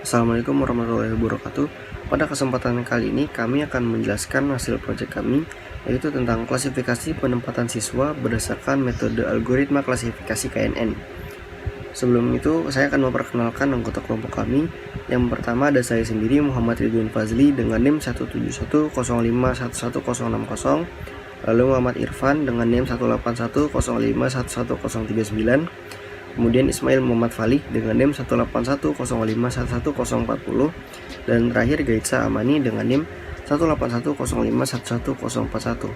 Assalamualaikum warahmatullahi wabarakatuh. Pada kesempatan kali ini kami akan menjelaskan hasil proyek kami, yaitu tentang klasifikasi penempatan siswa berdasarkan metode algoritma klasifikasi KNN. Sebelum itu, saya akan memperkenalkan anggota kelompok kami. Yang pertama ada saya sendiri, Muhammad Ridwan Fazli dengan NIM 17105111060, lalu Muhammad Irfan dengan NIM 18105111039, kemudian Ismail Muhammad Falih dengan NIM 18105111040, dan terakhir Gaitsa Amani dengan NIM 18105111041.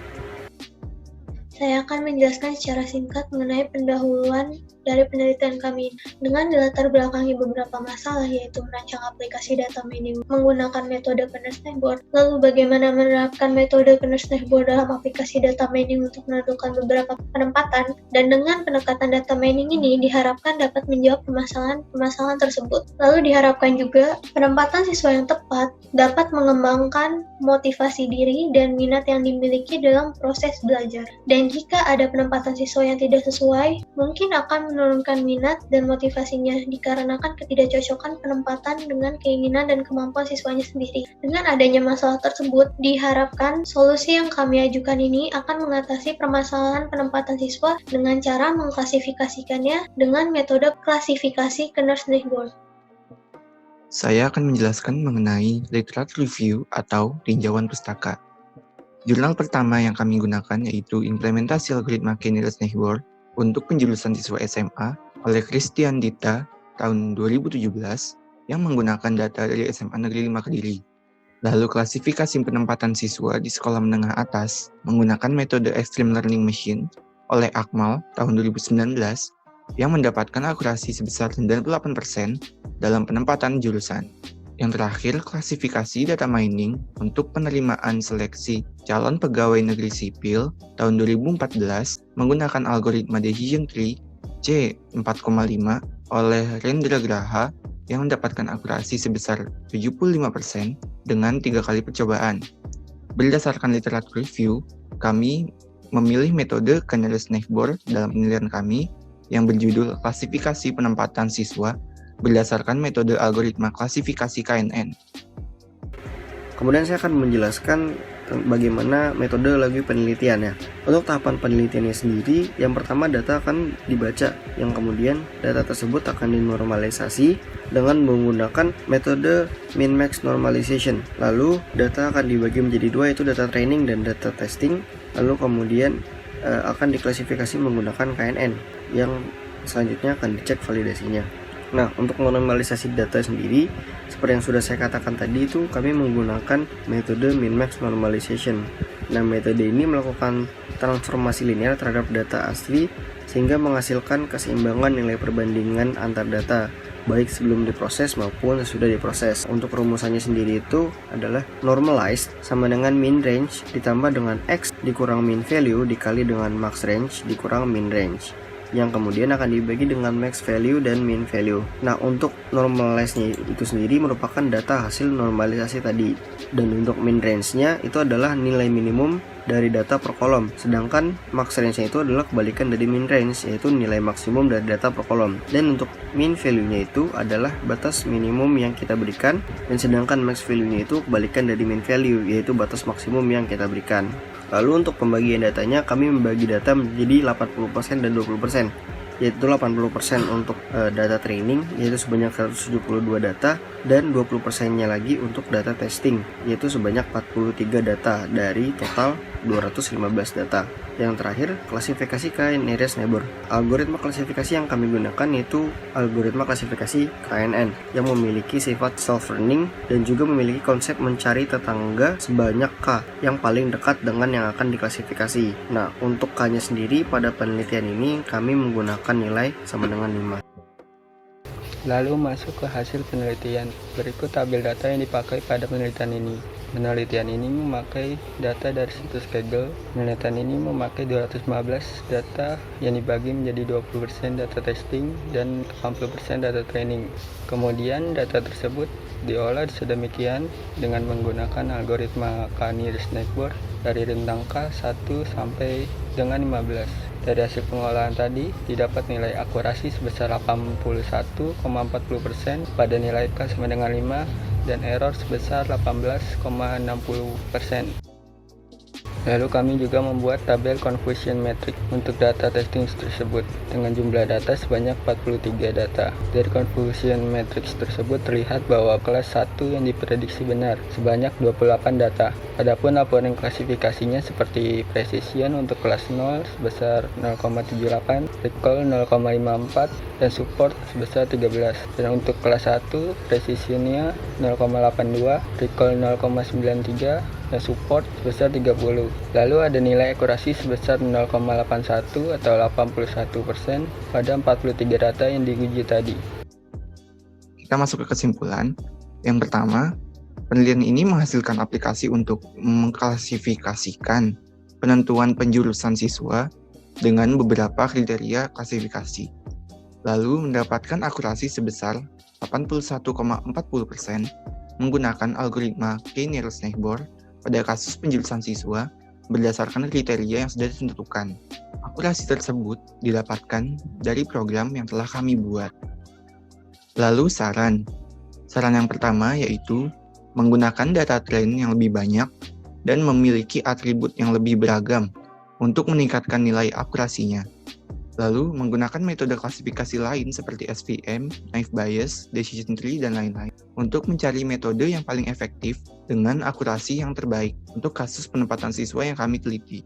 Saya akan menjelaskan secara singkat mengenai pendahuluan dari penelitian kami dengan dilatar belakangi beberapa masalah, yaitu merancang aplikasi data mining menggunakan metode Kernel-Snowboard, lalu bagaimana menerapkan metode Kernel-Snowboard dalam aplikasi data mining untuk menentukan beberapa penempatan, dan dengan pendekatan data mining ini diharapkan dapat menjawab permasalahan tersebut. Lalu diharapkan juga penempatan siswa yang tepat dapat mengembangkan motivasi diri dan minat yang dimiliki dalam proses belajar. Dan jika ada penempatan siswa yang tidak sesuai, mungkin akan menurunkan minat dan motivasinya dikarenakan ketidakcocokan penempatan dengan keinginan dan kemampuan siswanya sendiri. Dengan adanya masalah tersebut, diharapkan solusi yang kami ajukan ini akan mengatasi permasalahan penempatan siswa dengan cara mengklasifikasikannya dengan metode klasifikasi Kernel-Snowboard. Saya akan menjelaskan mengenai literature review atau tinjauan pustaka. Jurnal pertama yang kami gunakan yaitu Implementasi Algoritma Kernel-Snowboard untuk penjurusan siswa SMA oleh Christian Dita tahun 2017 yang menggunakan data dari SMA Negeri 5 Kediri. Lalu klasifikasi penempatan siswa di sekolah menengah atas menggunakan metode Extreme Learning Machine oleh Akmal tahun 2019 yang mendapatkan akurasi sebesar 98% dalam penempatan jurusan. Yang terakhir, klasifikasi data mining untuk penerimaan seleksi calon pegawai negeri sipil tahun 2014 menggunakan algoritma Decision Tree C4,5 oleh Rendra Graha yang mendapatkan akurasi sebesar 75% dengan 3 kali percobaan. Berdasarkan literatur review, kami memilih metode Kernel-Snowboard dalam penilaian kami yang berjudul klasifikasi penempatan siswa berdasarkan metode algoritma klasifikasi KNN. Kemudian saya akan menjelaskan bagaimana metodologi penelitiannya. Untuk tahapan penelitiannya sendiri, yang pertama data akan dibaca, yang kemudian data tersebut akan dinormalisasi dengan menggunakan metode min-max normalization. Lalu data akan dibagi menjadi dua, yaitu data training dan data testing. Lalu kemudian akan diklasifikasi menggunakan KNN, yang selanjutnya akan dicek validasinya. Nah, untuk menormalisasi data sendiri, seperti yang sudah saya katakan tadi itu, kami menggunakan metode min-max normalization. Nah, metode ini melakukan transformasi linear terhadap data asli sehingga menghasilkan keseimbangan nilai perbandingan antar data, baik sebelum diproses maupun sesudah diproses. Untuk rumusannya sendiri itu adalah normalized sama dengan min range ditambah dengan x dikurang min value dikali dengan max range dikurang min range, yang kemudian akan dibagi dengan max value dan min value. Nah, untuk normalize-nya itu sendiri merupakan data hasil normalisasi tadi. Dan untuk min range-nya itu adalah nilai minimum dari data per kolom. Sedangkan max range-nya itu adalah kebalikan dari min range, yaitu nilai maksimum dari data per kolom. Dan untuk min value-nya itu adalah batas minimum yang kita berikan, dan sedangkan max value-nya itu kebalikan dari min value, yaitu batas maksimum yang kita berikan. Lalu untuk pembagian datanya, kami membagi data menjadi 80% dan 20%, yaitu 80% untuk data training, yaitu sebanyak 172 data, dan 20%-nya lagi untuk data testing, yaitu sebanyak 43 data dari total 215 data. Yang terakhir, klasifikasi Kernel-Snowboard. Algoritma klasifikasi yang kami gunakan yaitu algoritma klasifikasi KNN yang memiliki sifat self-learning dan juga memiliki konsep mencari tetangga sebanyak K yang paling dekat dengan yang akan diklasifikasi. Nah, untuk K-nya sendiri pada penelitian ini kami menggunakan nilai sama dengan 5. Lalu masuk ke hasil penelitian. Berikut tabel data yang dipakai pada penelitian ini. Penelitian ini memakai data dari situs Kaggle. Penelitian ini memakai 215 data yang dibagi menjadi 20% data testing dan 80% data training. Kemudian data tersebut diolah sedemikian dengan menggunakan algoritma Kernel-Snowboard dari rentang K1 sampai dengan 15. Dari hasil pengolahan tadi, didapat nilai akurasi sebesar 81,40% pada nilai K sama dengan 5 dan error sebesar 18,60%. Lalu kami juga membuat tabel confusion metric untuk data testing tersebut dengan jumlah data sebanyak 43 data. Dari confusion matrix tersebut terlihat bahwa kelas 1 yang diprediksi benar sebanyak 28 data. Adapun laporan klasifikasinya seperti precision untuk kelas 0 sebesar 0,78, recall 0,54, dan support sebesar 13. Dan untuk kelas 1 precisionnya 0,82, recall 0,93, dan support sebesar 30. Lalu ada nilai akurasi sebesar 0,81 atau 81% pada 43 data yang diuji tadi. Kita masuk ke kesimpulan. Yang pertama, penelitian ini menghasilkan aplikasi untuk mengklasifikasikan penentuan penjurusan siswa dengan beberapa kriteria klasifikasi. Lalu mendapatkan akurasi sebesar 81,40% menggunakan algoritma K-nearest neighbor pada kasus penjurusan siswa berdasarkan kriteria yang sudah ditentukan. Akurasi tersebut didapatkan dari program yang telah kami buat. Lalu saran. Saran yang pertama yaitu menggunakan data train yang lebih banyak dan memiliki atribut yang lebih beragam untuk meningkatkan nilai akurasinya. Lalu menggunakan metode klasifikasi lain seperti SVM, naive Bayes, decision tree, dan lain-lain untuk mencari metode yang paling efektif dengan akurasi yang terbaik untuk kasus penempatan siswa yang kami teliti.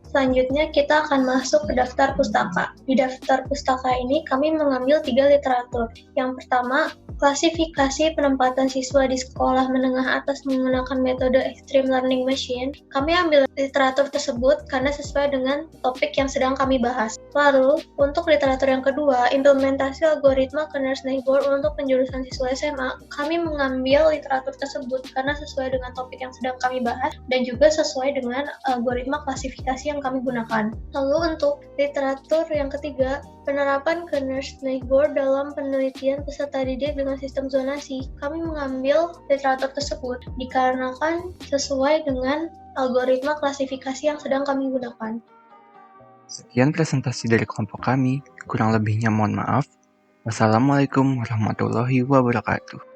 Selanjutnya kita akan masuk ke daftar pustaka. Di daftar pustaka ini kami mengambil 3 literatur. Yang pertama, klasifikasi penempatan siswa di sekolah menengah atas menggunakan metode Extreme Learning Machine. Kami ambil literatur tersebut karena sesuai dengan topik yang sedang kami bahas. Lalu, untuk literatur yang kedua, implementasi algoritma K-nearest neighbor untuk penjurusan siswa SMA, kami mengambil literatur tersebut karena sesuai dengan topik yang sedang kami bahas dan juga sesuai dengan algoritma klasifikasi yang kami gunakan. Lalu untuk literatur yang ketiga, penerapan K-nearest neighbor dalam penelitian peserta didik dengan sistem zonasi. Kami mengambil literatur tersebut dikarenakan sesuai dengan algoritma klasifikasi yang sedang kami gunakan. Sekian presentasi dari kelompok kami, kurang lebihnya mohon maaf. Wassalamualaikum warahmatullahi wabarakatuh.